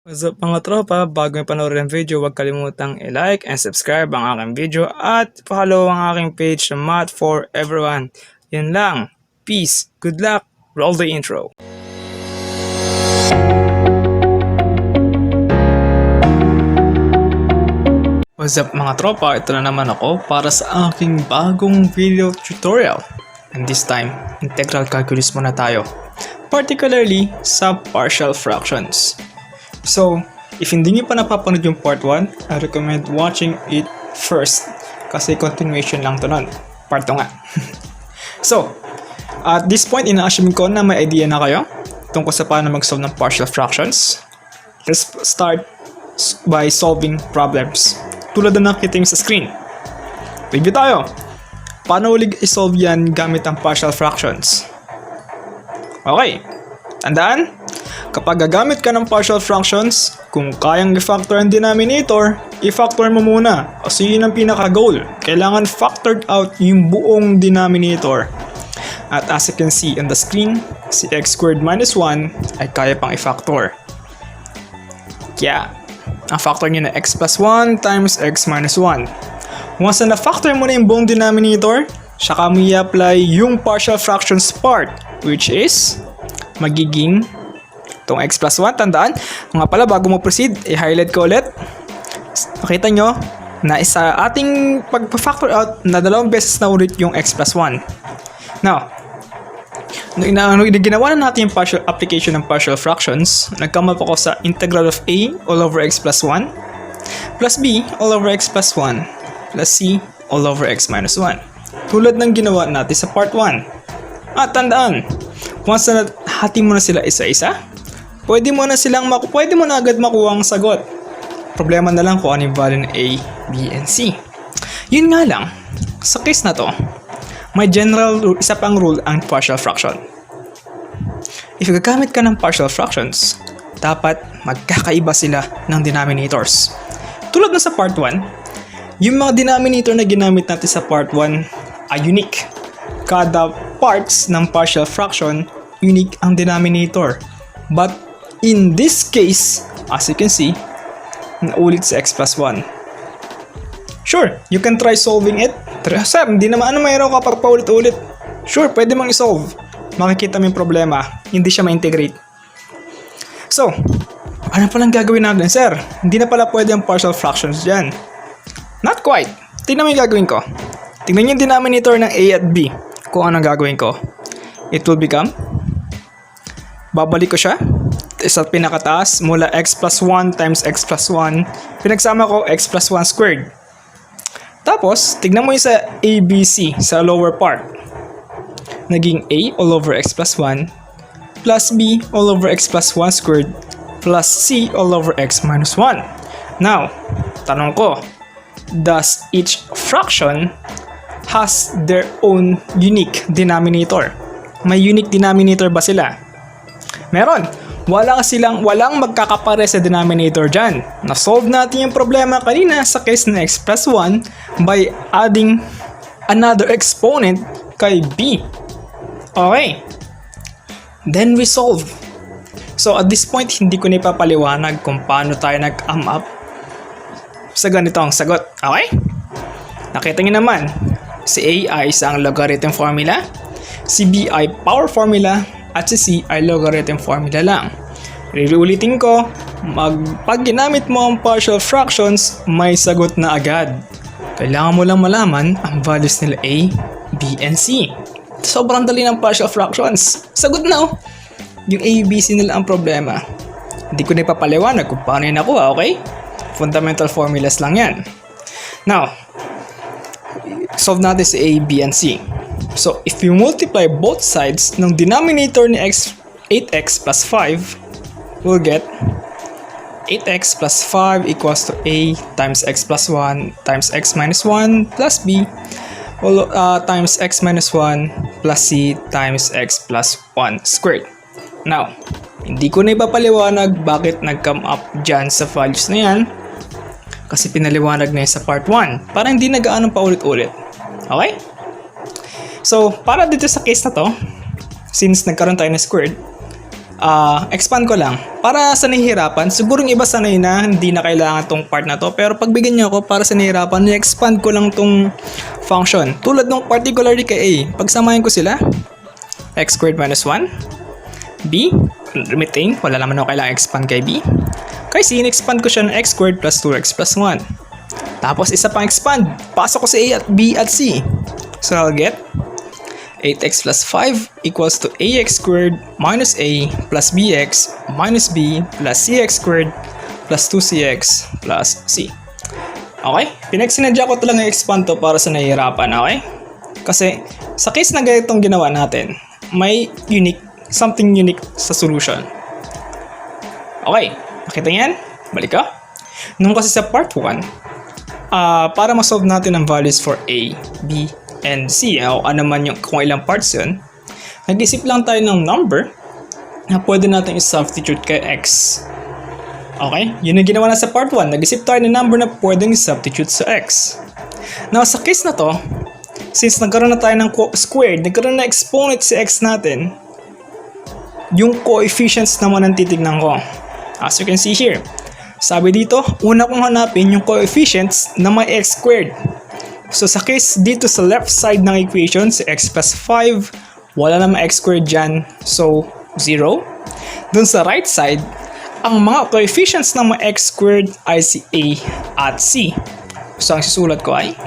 What's up mga tropa? Bago yung panoorin ng video, huwag kalimutang i-like and subscribe ang aking video at follow ang aking page na Math for Everyone. Yun lang. Peace. Good luck. Roll the intro. What's up mga tropa? Ito na naman ako para sa aking bagong video tutorial. And this time, integral calculus muna tayo. Particularly sa partial fractions. So, if hindi nyo pa napapanood yung part 1, I recommend watching it first. Kasi continuation lang to nun. Part 2 nga. So, at this point, ina-assume ko na may idea na kayo tungkol sa paano mag-solve ng partial fractions. Let's start by solving problems. Tulad na nakita nyo sa screen. Review tayo. Paano ulit i-solve yan gamit ang partial fractions? Okay. Tandaan, kapag gagamit ka ng partial fractions, kung kayang i-factor ang denominator, i-factor mo muna. Kasi yun ang pinaka-goal. Kailangan factored out yung buong denominator. At as you can see on the screen, si x squared minus 1 ay kaya pang i-factor. Kaya, ang factor niya na x plus 1 times x minus 1. Once na na-factor mo na yung buong denominator, saka mo i-apply yung partial fractions part, which is magiging itong x plus 1. Tandaan, nga pala bago mo proceed, i-highlight ko ulit. Makita nyo na isa ating pag-factor out na dalawang beses na ulit yung x plus 1. Now, ginawa na natin yung partial application ng partial fractions. Nag-come up ako sa integral of a all over x plus 1 plus b all over x plus 1 plus c all over x minus 1. Tulad ng ginawa natin sa part 1. At tandaan, once na hati mo na sila isa-isa, pwede mo na agad makuha ang sagot. Problema na lang kung ano yung value ng a, b, and c. Yun nga lang, sa case na to, may general rule, isa pang rule ang partial fraction. If gagamit ka ng partial fractions, dapat magkakaiba sila ng denominators. Tulad na sa part 1, yung mga denominator na ginamit natin sa part 1 ay unique. Kada parts ng partial fraction, unique ang denominator. But in this case, as you can see, naulit sa x plus 1. Sure, you can try solving it. Sir, hindi naman mayroon kapag paulit-ulit. Sure, pwede mong isolve. Makikita mo yung problema. Hindi siya ma-integrate. So, ano palang gagawin natin, sir? Hindi na pala pwede ang partial fractions dyan. Not quite. Tingnan mo yung gagawin ko. Tingnan yung denominator ng a at b. Kung anong gagawin ko. It will become, babalik ko siya sa pinakataas mula x plus 1 times x plus 1. Pinagsama ko x plus 1 squared. Tapos, tignan mo yung sa ABC sa lower part. Naging a all over x plus 1 plus b all over x plus 1 squared plus c all over x minus 1. Now, tanong ko, does each fraction has their own unique denominator? May unique denominator ba sila? Meron. Walang magkakapare sa denominator dyan. Na-solve natin yung problema kanina sa case na x plus 1 by adding another exponent kay b. Okay. Then we solve. So at this point, hindi ko na ipapaliwanag kung paano tayo nag-come up sa ganitong sagot. Okay? Nakita niyo naman, si a ay isang logarithm formula, si b ay power formula, at si c ay logarithm formula lang. Ulitin ko, pag ginamit mo ang partial fractions, may sagot na agad. Kailangan mo lang malaman ang values nila a, b, and c. Sobrang dali ng partial fractions. Sagot na oh! Yung a, b, c nila ang problema. Hindi ko na ipapaliwanag kung paano yun nakuha, okay? Fundamental formulas lang yan. Now, solve natin si a, b, and c. So, if you multiply both sides ng denominator ni 8x plus 5, we'll get 8x plus 5 equals to a times x plus 1 times x minus 1 plus b times x minus 1 plus c times x plus 1 squared. Now, hindi ko na ipapaliwanag bakit nag-come up dyan sa values na yan kasi pinaliwanag na yun sa part 1 para hindi nag-aanong paulit-ulit. Okay? So, para dito sa case na to, since nagkaroon tayo ng squared, expand ko lang. Para sa nahihirapan, siguro yung iba sanay na hindi na kailangan tong part na to. Pero pagbigyan nyo ako para sa nahihirapan, i-expand ko lang tong function. Tulad nung particularly kay A, pagsamahin ko sila, x squared minus 1, B, retain, wala naman ako kailangan expand kay B. Kay C, in-expand ko siya ng x squared plus 2x plus 1. Tapos isa pang expand, pasok ko sa A at B at C. So I'll get 8x plus 5 equals to ax squared minus a plus bx minus b plus cx squared plus 2cx plus c. Okay? Pinagsinadya ko talagang i-expand to para sa nahihirapan, okay? Kasi sa case na ganitong ginawa natin, may something unique sa solution. Okay, nakita yan? Balik ka. Nung kasi sa part 1, para ma-solve natin ang values for a, b, and C, o ano man yung kung ilang parts yun, nag-isip lang tayo ng number na pwede natin i-substitute kay X. Okay? Yun yung ginawa na sa part 1. Nag-isip tayo ng number na pwedeng i-substitute sa X. Now, sa case na to, since nagkaroon na tayo ng squared, nagkaroon na exponent si X natin, yung coefficients naman ang titignan ko. As you can see here, sabi dito, una kong hanapin yung coefficients na may X squared. So sa case dito sa left side ng equation, si x plus 5, wala namang x squared dyan, so 0. Dun sa right side, ang mga coefficients ng mga x squared ay si a at c. So ang susulat ko ay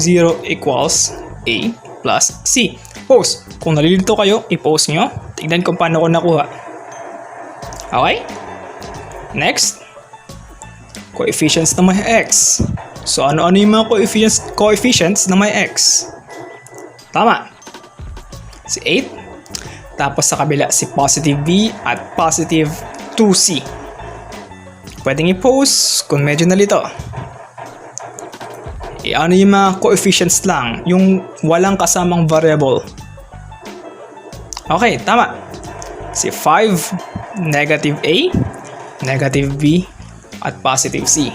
0 equals a plus c. Pause. Kung nalilito kayo, i-pause nyo. Tignan kung paano ko nakuha. Okay? Next. Coefficients ng mga x. So, ano-ano yung mga coefficients na may x? Tama. Si 8. Tapos sa kabila, si positive b at positive 2c. Pwedeng i-pause kung medyo nalito. Ano yung mga coefficients lang? Yung walang kasamang variable. Okay, tama. Si 5, negative a, negative b, at positive c.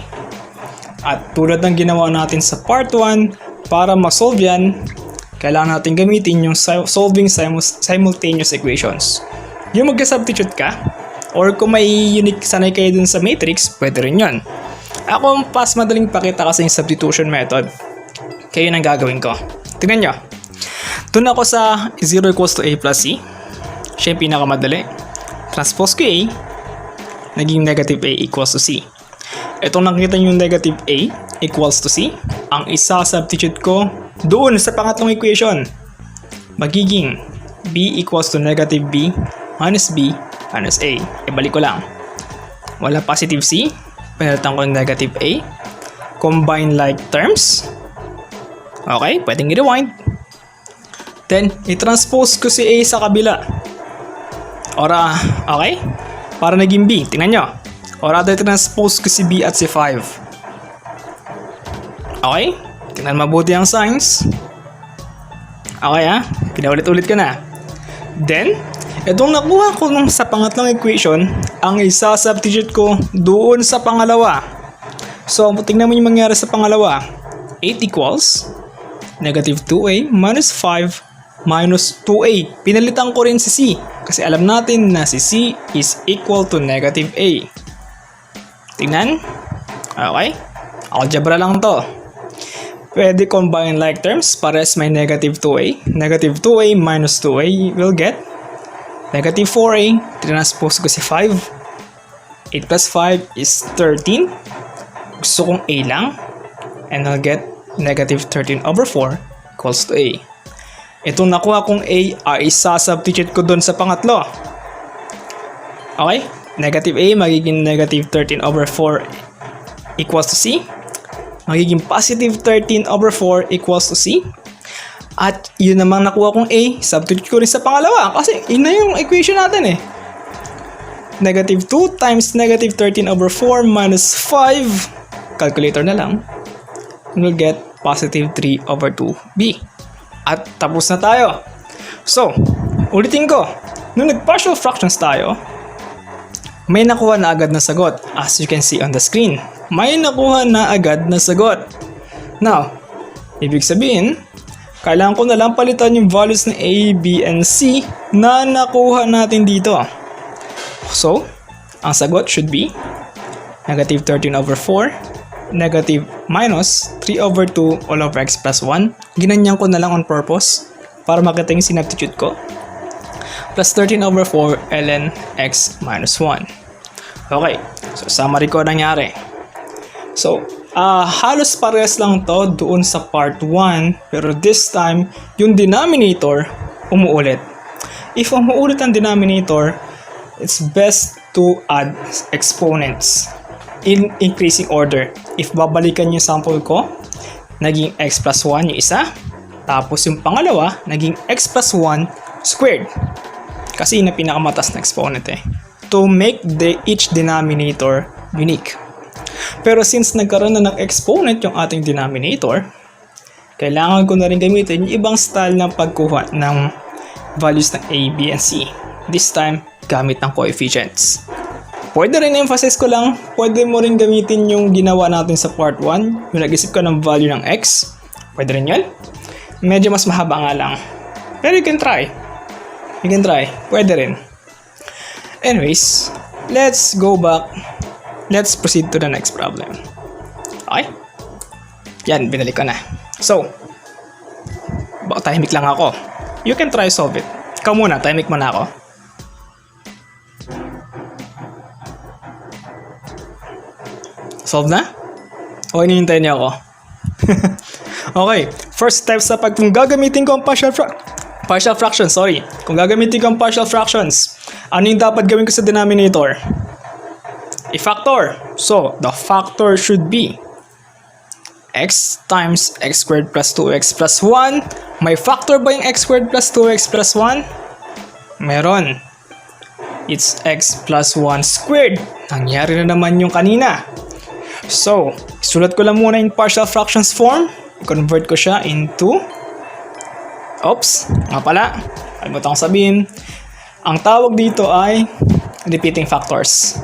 At tulad ng ginawa natin sa part 1, para ma-solve yan, kailangan natin gamitin yung solving simultaneous equations. Yung mag-substitute ka, or kung may unique sanay kayo dun sa matrix, pwede rin yun. Ako, mas madaling pakita kasi yung substitution method. Kaya yun ang gagawin ko. Tignan nyo. Dun ako sa 0 equals to a plus c. Siya yung pinakamadali. Transpose ko a, naging negative a equals to c. Itong nakita nyo yung negative a equals to c, ang isa-substitute ko doon sa pangatlong equation. Magiging b equals to negative b minus b minus a. Ibalik ko lang. Wala positive c, pinalitan ko yung negative a. Combine like terms. Okay, pwedeng i-rewind. Then, i-transpose ko si a sa kabila. Ora, okay? Para naging b. Tingnan nyo. Or rather, transpose ko si b at si 5. Okay? Tingnan mabuti ang signs. Okay ha? Pinaulit-ulit ko na. Then, itong nakuha ko sa pangatlong equation, ang isa-substitute ko doon sa pangalawa. So, tingnan mo yung mangyari sa pangalawa. 8 equals negative 2a minus 5 minus 2a. Pinalitan ko rin si c. Kasi alam natin na si c is equal to negative a. Tingnan. Okay. Algebra lang to. Pwede combine like terms. Pares may negative 2a. Negative 2a minus 2a will get negative 4a. Transpose ko si 5. 8 plus 5 is 13. Gusto kong a lang. And I'll get negative 13 over 4 equals to a. Itong nakuha kong a ay isa-substitute ko doon sa pangatlo. Okay? Negative a magiging negative 13 over 4 equals to c. Magiging positive 13 over 4 equals to c. At yun namang nakuha kong a, substitute ko rin sa pangalawa. Kasi yun na yung equation natin eh. Negative 2 times negative 13 over 4 minus 5. Calculator na lang. We'll get positive 3 over 2b. At tapos na tayo. So, ulitin ko. Nung nag-partial fractions tayo, may nakuha na agad na sagot. As you can see on the screen, may nakuha na agad na sagot. Now, ibig sabihin, kailangan ko na lang palitan yung values ng a, b, and c na nakuha natin dito. So, ang sagot should be negative 13 over 4, negative minus 3 over 2 all over x plus 1. Ginanyan ko na lang on purpose para makita yung sinabstitute ko. Plus 13 over 4 ln x minus 1. Okay, so summary ko nangyari. So, halos parehas lang to doon sa part 1, pero this time, yung denominator umuulit. If umuulit ang denominator, it's best to add exponents in increasing order. If babalikan yung sample ko, naging x plus 1 yung isa, tapos yung pangalawa, naging x plus 1 squared. Kasi yun na pinakamatas na exponent to make each denominator unique. Pero since nagkaroon na ng exponent yung ating denominator, kailangan ko na rin gamitin yung ibang style ng pagkuha ng values ng a, b, and c. This time, gamit ng coefficients. Pwede rin emphasis ko lang, pwede mo rin gamitin yung ginawa natin sa part 1, yung nag-isip ka ng value ng x. Pwede rin yun. Medyo mas mahaba nga lang. Pero you can try. Pwede rin. Anyways, let's go back. Let's proceed to the next problem. Okay? Yan, binalik ko na. So, tahimik lang ako. You can try solve it. Ikaw muna, tahimik muna ako. Solve na? O hinihintay niyo ako? Okay, first step sa kung gagamitin ko ang partial fractions, Kung gagamitin ko ang partial fractions, ano yung dapat gawin ko sa denominator? I-factor. So, the factor should be x times x squared plus 2x plus 1. May factor ba yung x squared plus 2x plus 1? Meron. It's x plus 1 squared. Nangyari na naman yung kanina. So, isulat ko lang muna in partial fractions form. I-convert ko siya into... Oops, nga pala. Kalimutan kong sabihin. Ang tawag dito ay repeating factors.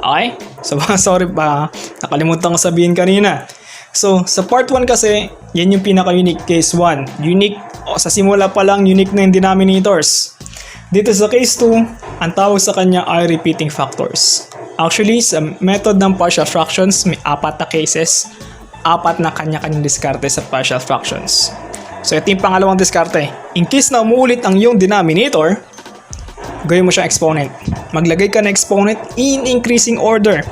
Okay? So, sorry pa. Nakalimutan ko sabihin kanina. So, sa part 1 kasi, yan yung pinaka-unique case 1. Unique, sa simula pa lang, unique na yung denominators. Dito sa case 2, ang tawag sa kanya ay repeating factors. Actually, sa method ng partial fractions, may 4 na cases, 4 na kanya-kanyang diskarte sa partial fractions. So, ito yung pangalawang diskarte. In case na umuulit ang iyong denominator, gawin mo siyang exponent. Maglagay ka na exponent in increasing order.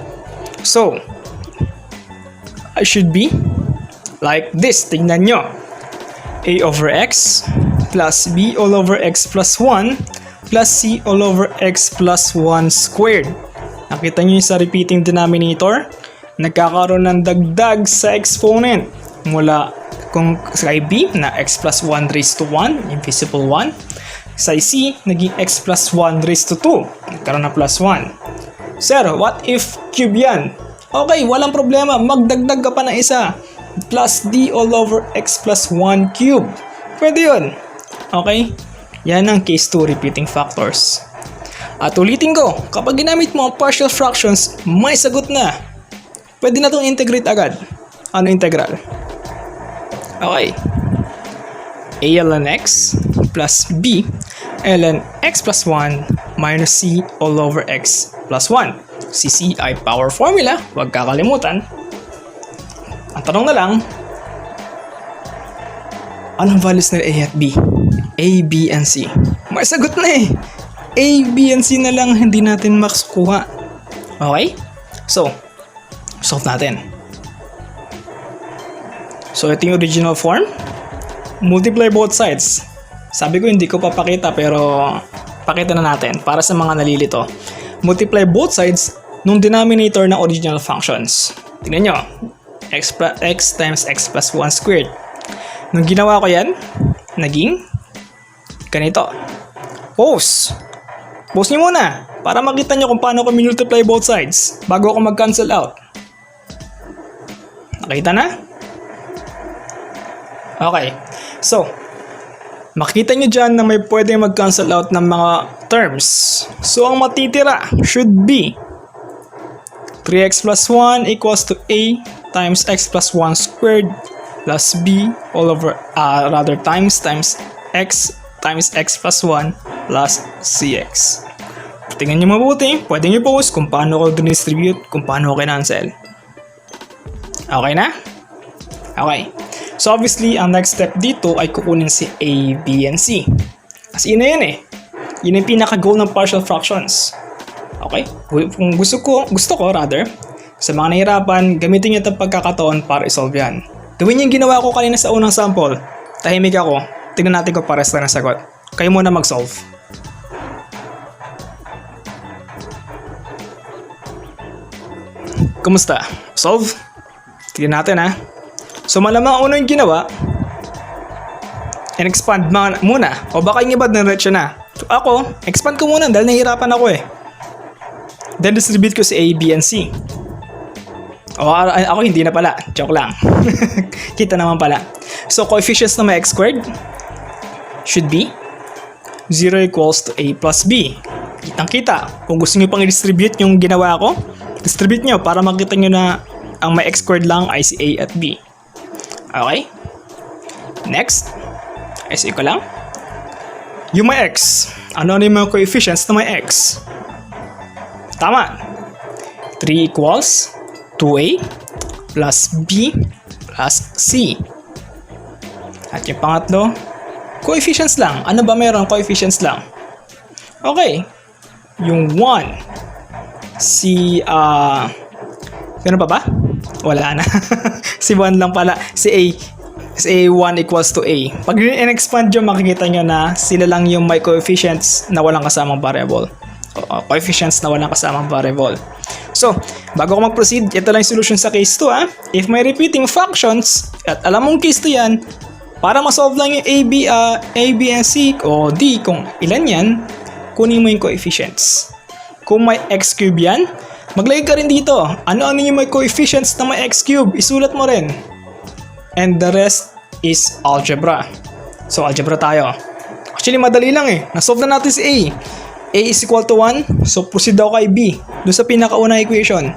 So, I should be like this. Tingnan nyo. A over x plus b all over x plus 1 plus c all over x plus 1 squared. Nakita nyo yung sa repeating denominator? Nagkakaroon ng dagdag sa exponent. Mula kung sa b na x plus 1 raised to 1, invisible 1. Sa c, naging x plus 1 raised to 2. Nagkaroon na plus 1. Sir, what if cube yan? Okay, walang problema. Magdagdag ka pa ng isa. Plus d all over x plus 1 cube. Pwede yun. Okay? Yan ang case 2 repeating factors. At ulitin ko, kapag ginamit mo ang partial fractions, may sagot na. Pwede na itong integrate agad. Ano integral? Okay. A ln x plus b ln x plus 1 minus c all over x plus 1. Si c ay power formula, huwag kakalimutan. Ang tanong na lang, anong values ng a at b? A, b, and c. May sagot na eh. A, b, and c na lang hindi natin makukuha. Okay? So, solve natin. So, ito yung original form. Multiply both sides. Sabi ko hindi ko papakita pero pakita na natin para sa mga nalilito. Multiply both sides nung denominator ng original functions. Tingnan nyo. X times x plus 1 squared. Nung ginawa ko yan, naging ganito. Pause. Pause nyo muna para makita nyo kung paano ko multiply both sides bago ako mag-cancel out. Nakita na? Okay. So, makita nyo dyan na may pwede mag-cancel out ng mga terms. So, ang matitira should be 3x plus 1 equals to a times x plus 1 squared plus b all over, times x plus 1 plus cx. Tingnan nyo mabuti, pwede nyo post kung paano ko distribute, kung paano ko kinancel. Okay na? Okay. So obviously, ang next step dito ay kukunin si A, B, and C. Kasi yun na yun eh. Yun yung pinaka-goal ng partial fractions. Okay? Kung gusto ko rather, sa mga nahihirapan, gamitin nyo itong pagkakataon para isolve yan. Gawin yung ginawa ko kanina sa unang sample. Tahimik ako. Tingnan natin kung pares na sagot. Kayo muna mag-solve. Kumusta? Solve? Tingnan natin ha. So malamang una yung ginawa, and expand muna. O baka yung iba diretso na. So ako, expand ko muna dahil nahihirapan ako eh. Then distribute ko si A, B, and C. O ako hindi na pala. Joke lang. Kita naman pala. So coefficients na may x squared should be 0 equals to A plus B. Kitang kita. Kung gusto nyo pang i-distribute yung ginawa ko, distribute nyo para makita nyo na ang may x squared lang ay si A at B. Okay? Next. Ayos ko lang. Yung may x. Ano yung mga coefficients na may x? Tama. 3 equals 2A plus B plus C. At yung pangatlo, coefficients lang. Ano ba meron? Coefficients lang. Okay. Yung 1. Si, gano'n pa ba? Wala na. Si 1 lang pala. Si A1 equals to A. Pag in-expand nyo, makikita nyo na sila lang yung may coefficients na walang kasamang variable. Coefficients na walang kasamang variable. So, bago ko mag-proceed, ito lang yung solution sa case 2 ha. If may repeating fractions, at alam mong case 2 yan, para ma-solve lang yung A, B, and C, o D, kung ilan yan, kunin mo yung coefficients. Kung may x cube yan, maglagay ka rin dito. Ano yung may coefficients na may x cube? Isulat mo rin. And the rest is algebra. So, algebra tayo. Actually, madali lang eh. Nasolve na natin si A. A is equal to 1. So, proceed daw kay B. Doon sa pinakaunang equation.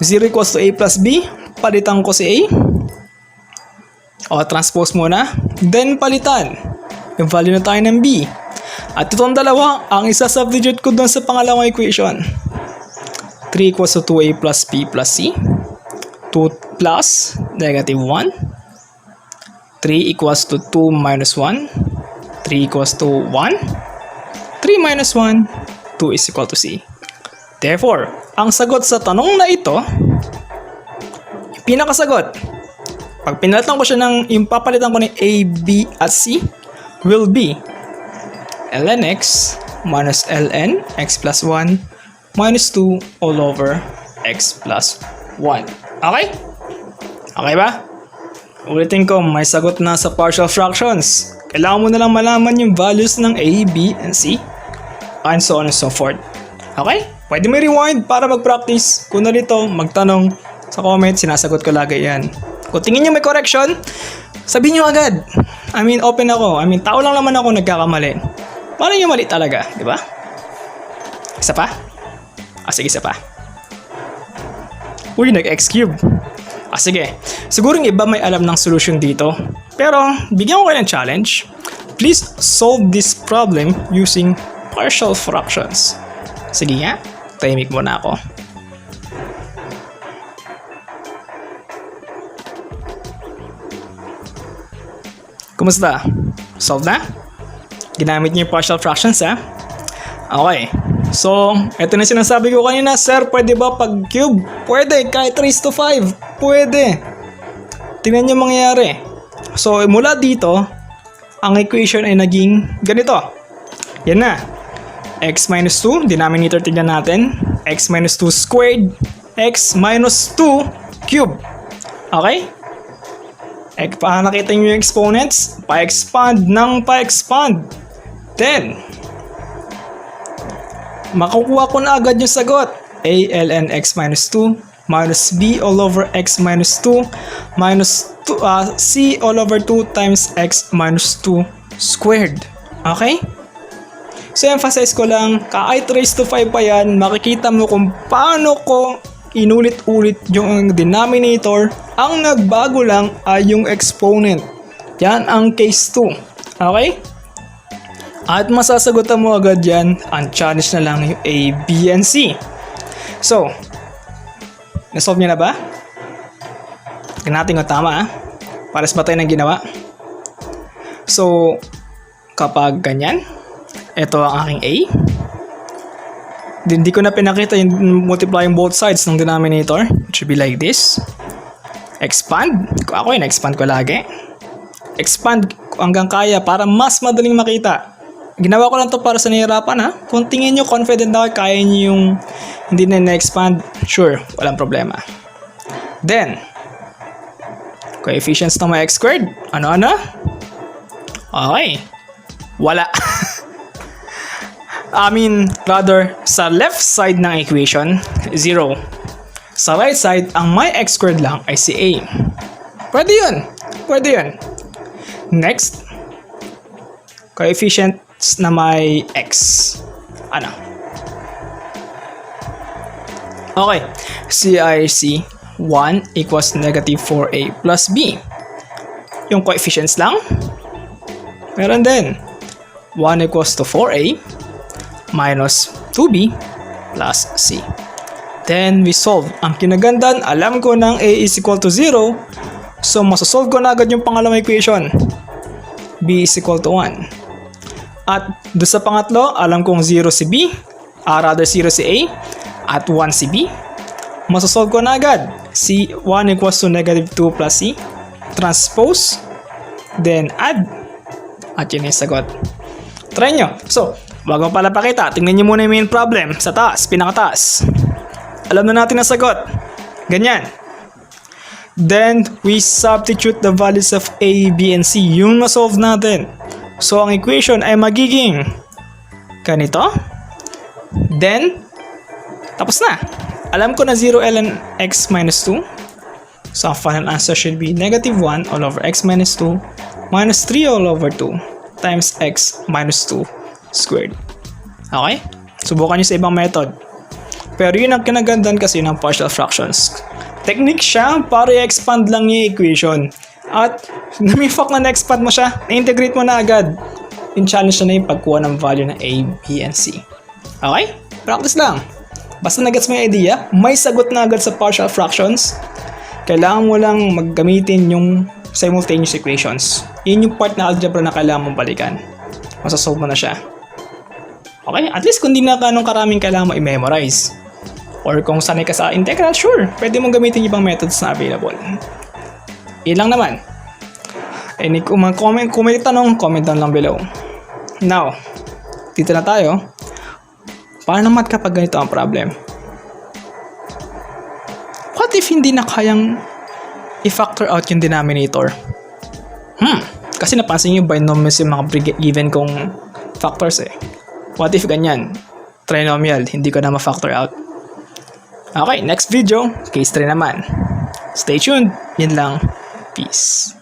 0 equals to A plus B. Palitan ko si A. O, transpose muna. Then, palitan. Yung value na tayo ng B. At itong dalawa, ang isa-substitute ko doon sa pangalawang equation. 3 equals to 2A plus B plus C. 2 plus negative 1. 3 equals to 2 minus 1. 3 equals to 1. 3 minus 1. 2 is equal to C. Therefore, ang sagot sa tanong na ito, yung pinakasagot, pag pinalitan ko siya yung papalitan ko ng A, B, at C, will be ln x minus ln x plus 1 minus 2 all over x plus 1. Okay? Okay ba? Ulitin ko, may sagot na sa partial fractions. Kailangan mo na lang malaman yung values ng A, B, and C, and so on and so forth. Okay? Pwede mo rewind para mag-practice. Kung narito, magtanong sa comment, sinasagot ko lagi yan. Kung tingin nyo may correction, sabihin nyo agad. Open ako. Tao lang naman ako nagkakamali. Paano nyo mali talaga, di ba? Isa pa? Sige, isa pa. Uy, nag-x cube. Sige. Siguro yung iba may alam ng solution dito. Pero, bigyan ko kayo ng challenge. Please solve this problem using partial fractions. Sige nga, tahimik muna ako. Kumusta? Solve na? Ginamit niyo yung partial fractions ha? Okay. So, ito na sinasabi ko kanina, sir, pwede ba pag cube? Pwede, kahit raised to 5. Pwede. Tingnan niyo mangyayari. So, mula dito, ang equation ay naging ganito. Yan na. X minus 2, denominator tignan natin. X minus 2 squared. X minus 2 cube. Okay? Nakita niyo yung exponents? Pa-expand ng pa-expand. Then, makukuha ko na agad yung sagot. A ln x minus 2 minus b all over x minus 2 minus c all over 2 times x minus 2 squared. Okay? So, emphasize ko lang, kahit raised to 5 pa yan, makikita mo kung paano ko inulit-ulit yung denominator. Ang nagbago lang ay yung exponent. Yan ang case 2. Okay? At masasagutan mo agad yan, ang challenge na lang yung A, B, and C. So, nasolve niyo na ba? Tignan natin kung tama Pares ba tayo ng ginawa? So, kapag ganyan, ito ang aking A. Hindi ko na pinakita yung multiplying both sides ng denominator. It should be like this. Expand. Ako yun, expand ko lagi. Expand hanggang kaya para mas madaling makita. Ginawa ko lang to para sa nahihirapan Kung tingin nyo confident na kaya nyo yung hindi na na-expand, sure, walang problema. Then, coefficients ng my x squared. Ano? Okay. Wala. Rather, sa left side ng equation, 0. Sa right side, ang my x squared lang ay si A. Pwede yun. Next, coefficients na may x. Ano? Okay. CIC 1 equals negative 4A plus B. Yung coefficients lang, meron din. 1 equals to 4A minus 2B plus C. Then, we solve. Ang kinagandan, alam ko ng A is equal to 0. So, masasolve ko na agad yung pangalawang equation. B is equal to 1. At doon sa pangatlo, alam kong 0 si B. Rather 0 si A. At 1 si B. Masasolve ko na agad. C 1 equals to negative 2 plus C. Transpose. Then, add. At yun yung sagot. Try nyo. So, bago pala pakita, tingnan nyo muna yung main problem sa taas, pinakataas. Alam na natin ang sagot. Ganyan. Then, we substitute the values of A, B, and C. Yung na-solve natin. So, ang equation ay magiging ganito. Then, tapos na. Alam ko na 0 ln x minus 2. So, ang final answer should be negative 1 all over x minus 2 minus 3 all over 2 times x minus 2 squared. Okay? Subukan nyo sa ibang method. Pero yun ang kinagandaan kasi ng partial fractions. Technique siya para i-expand lang yung equation. At nami-fact na na-expand mo siya, na-integrate mo na agad. Yung challenge na yung pagkuha ng value ng A, B, and C. Okay? Practice lang. Basta nagets mo yung idea, may sagot na agad sa partial fractions. Kailangan mo lang maggamitin yung simultaneous equations. Yun yung part na algebra na kailangan mong balikan. Masasolve mo na siya. Okay? At least kung di na ganong karaming kailangan mo i-memorize. Or kung sanay ka sa integral, sure, pwede mong gamitin yung ibang methods na available. Ilang naman. Kung may tanong, comment down lang below. Now, dito na tayo. Paano naman kapag ganito ang problem? What if hindi na kayang i-factor out yung denominator? Kasi napansin nyo binomials yung mga given kong factors What if ganyan? Trinomial, hindi ko na ma-factor out. Okay, next video, case 3 naman. Stay tuned. Yun lang. Peace.